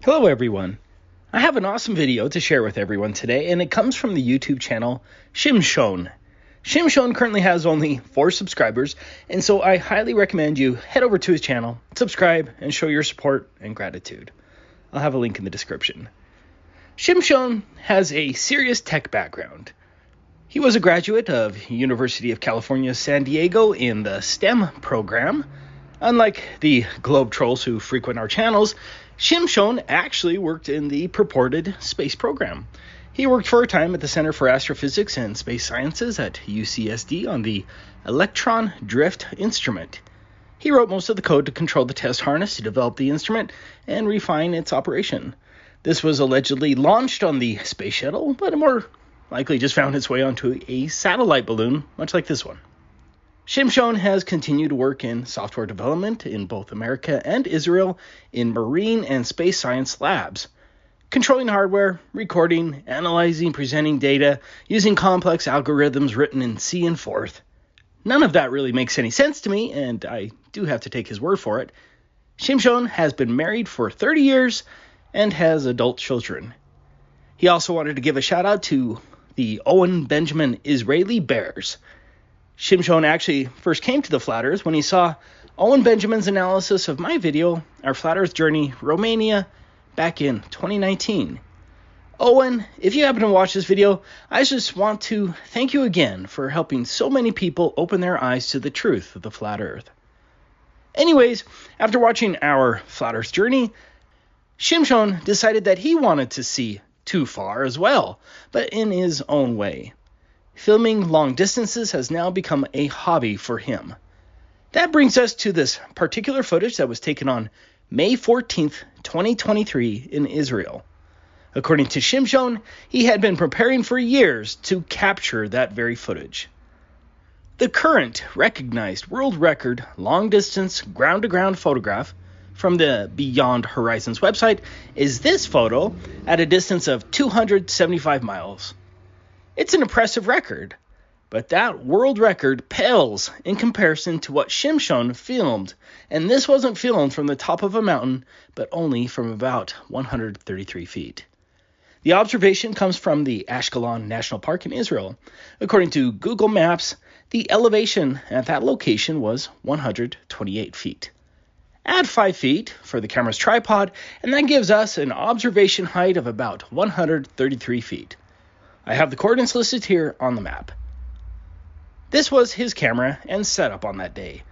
Hello everyone. I have an awesome video to share with everyone today, and it comes from the YouTube channel Shimshon. Shimshon currently has only 4 subscribers, and so I highly recommend you head over to his channel, subscribe, and show your support and gratitude. I'll have a link in the description. Shimshon has a serious tech background. He was a graduate of University of California, San Diego in the STEM program. Unlike the globe trolls who frequent our channels, Shimshon actually worked in the purported space program. He worked for a time at the Center for Astrophysics and Space Sciences at UCSD on the Electron Drift instrument. He wrote most of the code to control the test harness to develop the instrument and refine its operation. This was allegedly launched on the space shuttle, but it more likely just found its way onto a satellite balloon, much like this one. Shimshon has continued to work in software development in both America and Israel in marine and space science labs, controlling hardware, recording, analyzing, presenting data, using complex algorithms written in C and Forth. None of that really makes any sense to me, and I do have to take his word for it. Shimshon has been married for 30 years and has adult children. He also wanted to give a shout out to the Owen Benjamin Israeli Bears. Shimshon actually first came to the Flat Earth when he saw Owen Benjamin's analysis of my video, Our Flat Earth Journey, Romania, back in 2019. Owen, if you happen to watch this video, I just want to thank you again for helping so many people open their eyes to the truth of the Flat Earth. Anyways, after watching Our Flat Earth Journey, Shimshon decided that he wanted to see too far as well, but in his own way. Filming long distances has now become a hobby for him. That brings us to this particular footage that was taken on May 14th, 2023 in Israel. According to Shimshon, he had been preparing for years to capture that very footage. The current recognized world record long-distance ground-to-ground photograph from the Beyond Horizons website is this photo at a distance of 275 miles. It's an impressive record, but that world record pales in comparison to what Shimshon filmed, and this wasn't filmed from the top of a mountain, but only from about 133 feet. The observation comes from the Ashkelon National Park in Israel. According to Google Maps, the elevation at that location was 128 feet. Add 5 feet for the camera's tripod, and that gives us an observation height of about 133 feet. I have the coordinates listed here on the map. This was his camera and setup on that day.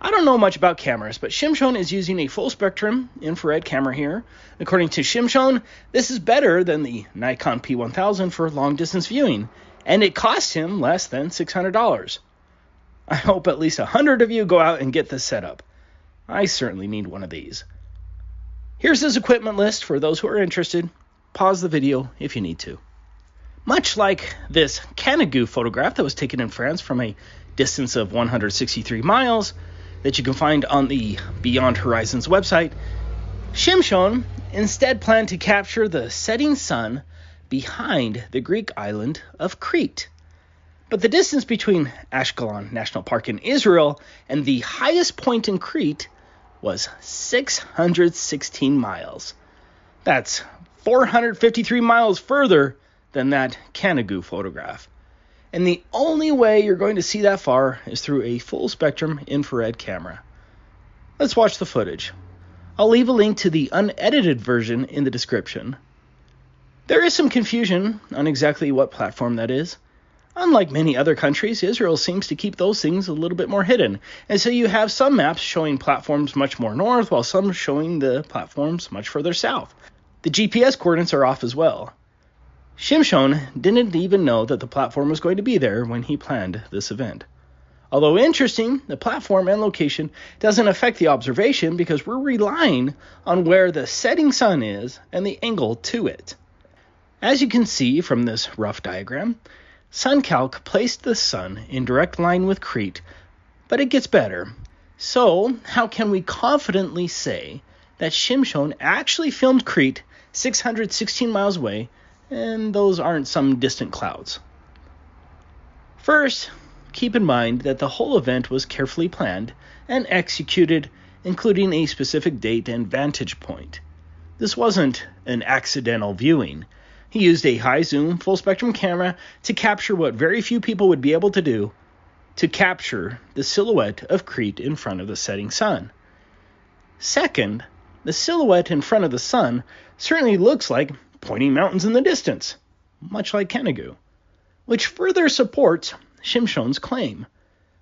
I don't know much about cameras, but Shimshon is using a full spectrum infrared camera here. According to Shimshon, this is better than the Nikon P1000 for long distance viewing, and it cost him less than $600. I hope at least 100 of you go out and get this setup. I certainly need one of these. Here's his equipment list for those who are interested. Pause the video if you need to. Much like this Canigou photograph that was taken in France from a distance of 163 miles that you can find on the Beyond Horizons website, Shimshon instead planned to capture the setting sun behind the Greek island of Crete. But the distance between Ashkelon National Park in Israel and the highest point in Crete was 616 miles. That's 453 miles further than that Canigou photograph. And the only way you're going to see that far is through a full spectrum infrared camera. Let's watch the footage. I'll leave a link to the unedited version in the description. There is some confusion on exactly what platform that is. Unlike many other countries, Israel seems to keep those things a little bit more hidden. And so you have some maps showing platforms much more north, while some showing the platforms much further south. The GPS coordinates are off as well. Shimshon didn't even know that the platform was going to be there when he planned this event. Although interesting, the platform and location doesn't affect the observation because we're relying on where the setting sun is and the angle to it. As you can see from this rough diagram, SunCalc placed the sun in direct line with Crete, but it gets better. So, how can we confidently say that Shimshon actually filmed Crete 616 miles away, and those aren't some distant clouds? First, keep in mind that the whole event was carefully planned and executed, including a specific date and vantage point. This wasn't an accidental viewing. He used a high-zoom, full-spectrum camera to capture what very few people would be able to do, to capture the silhouette of Crete in front of the setting sun. Second, the silhouette in front of the sun certainly looks like pointing mountains in the distance, much like Kenegu, which further supports Shimshon's claim.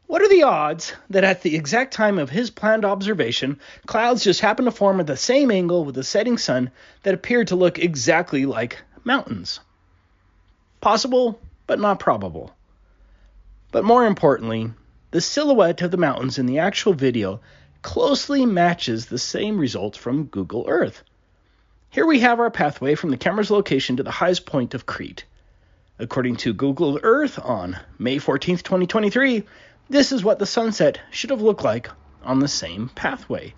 What are the odds that at the exact time of his planned observation, clouds just happen to form at the same angle with the setting sun that appear to look exactly like mountains? Possible, but not probable. But more importantly, the silhouette of the mountains in the actual video closely matches the same results from Google Earth. Here we have our pathway from the camera's location to the highest point of Crete. According to Google Earth on May 14th, 2023, this is what the sunset should have looked like on the same pathway.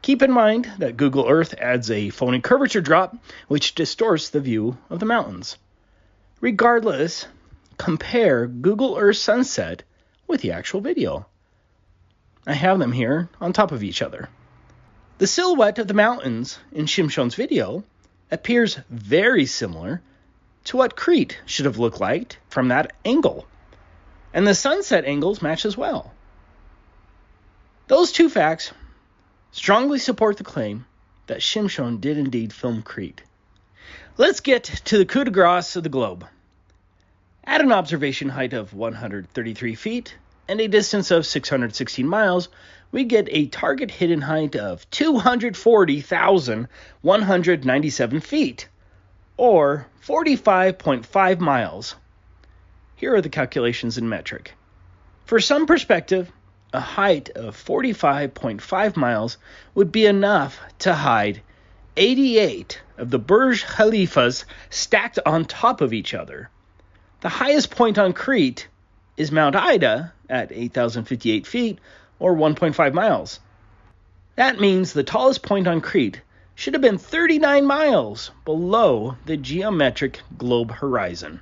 Keep in mind that Google Earth adds a phony curvature drop, which distorts the view of the mountains. Regardless, compare Google Earth sunset with the actual video. I have them here on top of each other. The silhouette of the mountains in Shimshon's video appears very similar to what Crete should have looked like from that angle. And the sunset angles match as well. Those two facts strongly support the claim that Shimshon did indeed film Crete. Let's get to the coup de grace of the globe. At an observation height of 133 feet and a distance of 616 miles, we get a target hidden height of 240,197 feet, or 45.5 miles. Here are the calculations in metric. For some perspective, a height of 45.5 miles would be enough to hide 88 of the Burj Khalifas stacked on top of each other. The highest point on Crete is Mount Ida at 8,058 feet, or 1.5 miles. That means the tallest point on Crete should have been 39 miles below the geometric globe horizon.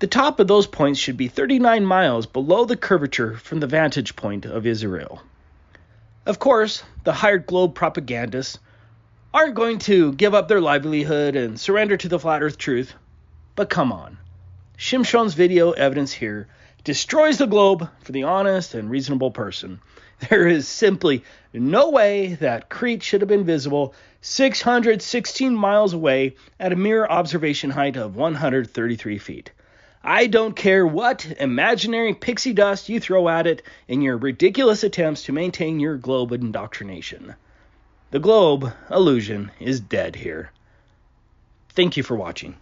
The top of those points should be 39 miles below the curvature from the vantage point of Israel. Of course, the hired globe propagandists aren't going to give up their livelihood and surrender to the flat earth truth, but come on. Shimshon's video evidence here destroys the globe for the honest and reasonable person. There is simply no way that Crete should have been visible 616 miles away at a mere observation height of 133 feet. I don't care what imaginary pixie dust you throw at it in your ridiculous attempts to maintain your globe indoctrination. The globe illusion is dead here. Thank you for watching.